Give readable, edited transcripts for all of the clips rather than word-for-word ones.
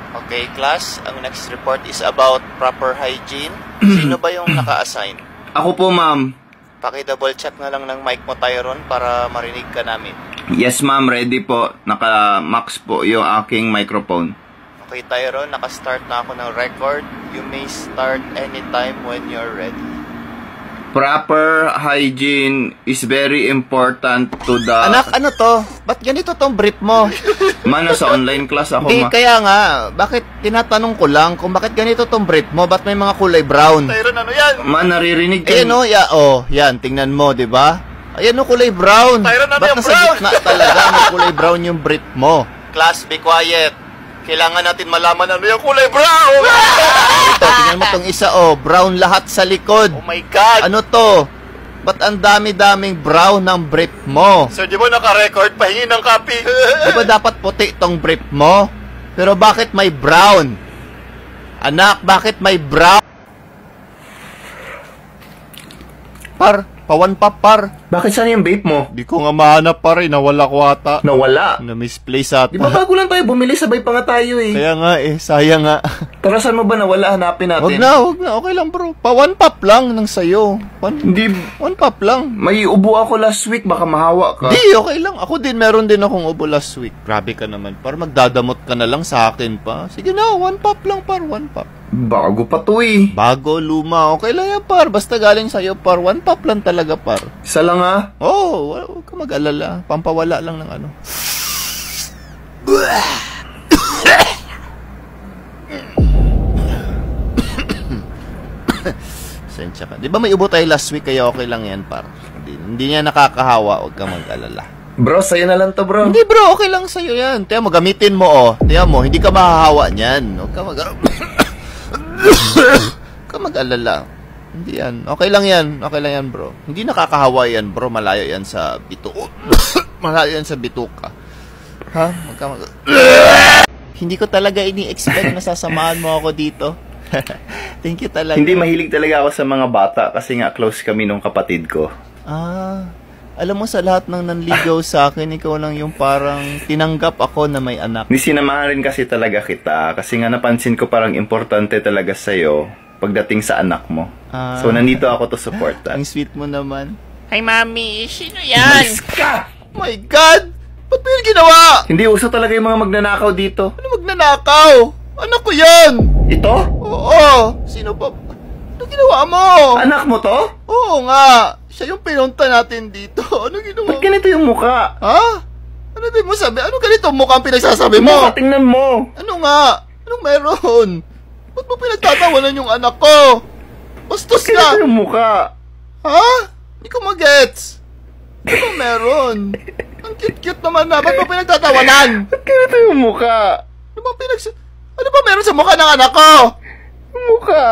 Okay, class, ang next report is about proper hygiene. Sino ba yung naka-assign? Ako po, ma'am. Paki-double check na lang ng mic mo, Tyron, para marinig ka namin. Yes, ma'am. Ready po. Naka-max po yung aking microphone. Okay, Tyron, naka-start na ako ng record. You may start anytime when you're ready. Proper hygiene is very important to the... Anak, ano to? Ba't ganito tong brief mo? Mano, sa online class ako, Di, ma. kaya nga, bakit tinatanong ko lang kung bakit ganito tong brief mo? Ba't may mga kulay brown? Tyron, ano yan? Ma, naririnig ka. Ayan o, yan, tingnan mo, di ba? Ayan o, kulay brown. Tyron, ano yung nasa brown? gitna talaga may kulay brown yung brief mo? Class, be quiet. Kailangan natin malaman ano yung kulay brown. Ito, tingnan mo tong isa, brown lahat sa likod. Oh my God! Ano to? Ba't ang dami-daming brown ng brief mo? Sir, di ba naka-record? Pahingi ng copy. Di ba dapat puti tong brief mo? Pero bakit may brown? Anak, bakit may brown? Pawan pa, par. Bakit saan yung vape mo? Di ko nga mahanap pa rin. Nawala ko ata. Nawala. Na-misplace ata. Di ba bago lang tayo bumili, sabay pa nga tayo eh. Kaya nga sayang nga. Tara, saan mo ba nawala? Hanapin natin. Wag na. Okay lang bro. Pa one pop lang ng sayo. Hindi. One pop lang. May ubo ako last week, baka mahawa ka. Di, okay lang. Ako din, meron din akong ubo last week. Grabe ka naman. Par, magdadamot ka na lang sa akin pa. Sige na, one pop lang par, one pop. Bago pa to eh. Bago, luma. Okay lang yan, par. Basta galing sa'yo, par. One pop lang talaga, par. Isa lang ah. Huwag ka mag-alala. Pampawala lang ng ano. Sensya ka. Di ba may ubo tayo last week, kaya okay lang yan, par. Hindi niya nakakahawa. Huwag ka mag-alala. Bro, sa'yo na lang to, bro. Hindi, bro. Okay lang sa'yo yan. Tiyan mo, gamitin mo, Tiyan mo, hindi ka mahahawa niyan. Huwag ka ka mag-alala. Hindi yan. Okay lang yan, bro. Hindi nakakahawa yan, bro. Malayo yan sa malayo yan sa bituka. Ha? Hindi ko talaga ini-expect na sasamahan mo ako dito. Thank you talaga. Hindi, mahilig talaga ako sa mga bata kasi nga close kami nung kapatid ko. Alam mo, sa lahat ng nanligaw sa akin, ikaw lang yung parang tinanggap ako na may anak. Sinamahan rin kasi talaga kita kasi nga napansin ko parang importante talaga sa'yo pagdating sa anak mo. So, nandito ako to support. Ang sweet mo naman. Hi, Mami. Sino yan? Malis ka! Oh my God! Ba't mo yun ginawa? Hindi uso talaga yung mga magnanakaw dito. Ano magnanakaw? Anak ko yan! Ito? Oo! Sino ba? Ano ginawa mo? Anak mo to? Oo nga! Siya yung pinunta natin dito. Ano ginawa? Ba't ganito yung mukha? Ha? Ano din mo sabi? Ano ganito mukha ang pinagsasabi mo? Mukha, tingnan mo. Ano nga? Anong meron? Ba't mo pinagtatawanan yung anak ko? Bastos Ba't ka! ganito yung mukha? Ha? Hindi ko magets. Ano ba meron? Ang cute-cute naman na. Ba't mo pinagtatawanan? Ba't ganito yung mukha? Ano ba meron sa mukha ng anak ko? Mukha.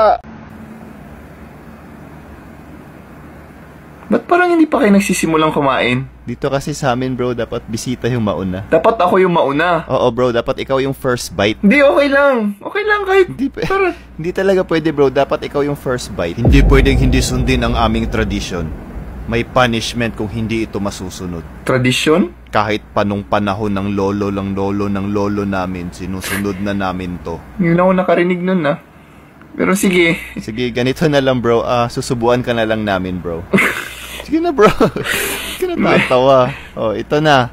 Ba't parang hindi pa kayo nagsisimulang kumain? Dito kasi sa amin, bro, dapat bisita yung mauna. Dapat ako yung mauna. Oo, bro, dapat ikaw yung first bite. Hindi, okay lang. Okay lang kahit... Hindi talaga pwede, bro. Dapat ikaw yung first bite. Hindi pwedeng hindi sundin ang aming tradisyon. May punishment kung hindi ito masusunod. Tradisyon? Kahit panong panahon ng lolo namin, sinusunod na namin to. Ngayon ako nakarinig nun, ah. Pero sige. Sige, ganito na lang, bro. Susubuan ka na lang namin, bro. Sige na, bro. Sige na, tatawa. Ito na.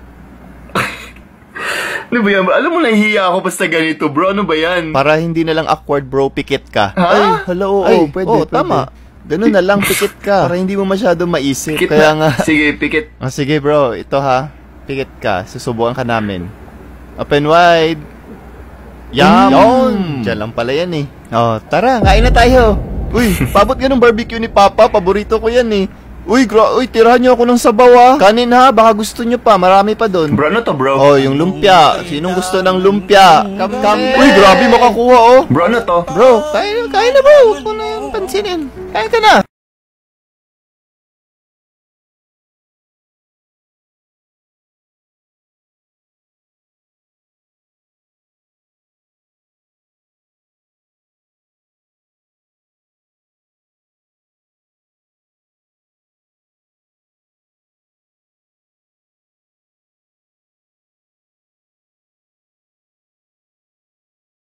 Ano ba yan? Alam mo, nahihiya ako basta ganito, bro. Ano ba yan? Para hindi na lang awkward, bro, pikit ka. Ha? Ay, hello, pwede. Tama. Ganun na lang, pikit ka. Para hindi mo masyado maisip. Pikit Kaya na. nga. Sige, pikit. Sige, bro. Ito, ha. Pikit ka. Susubukan ka namin. Open wide. Yum! Diyan lang pala yan, eh. Tara, kain na tayo. Uy, pabot ka ng barbecue ni Papa. Paborito ko yan, eh. Uy, tirahan niyo ako ng sabaw, Kanin, ha? Baka gusto niyo pa. Marami pa doon. Bro, ano to, bro? Yung lumpia. Sinong gusto ng lumpia? Uy, grabe makakuha, Bro, ano to? Bro, kain na, bro. Huwag mo na yung pansinin. Kain ka na.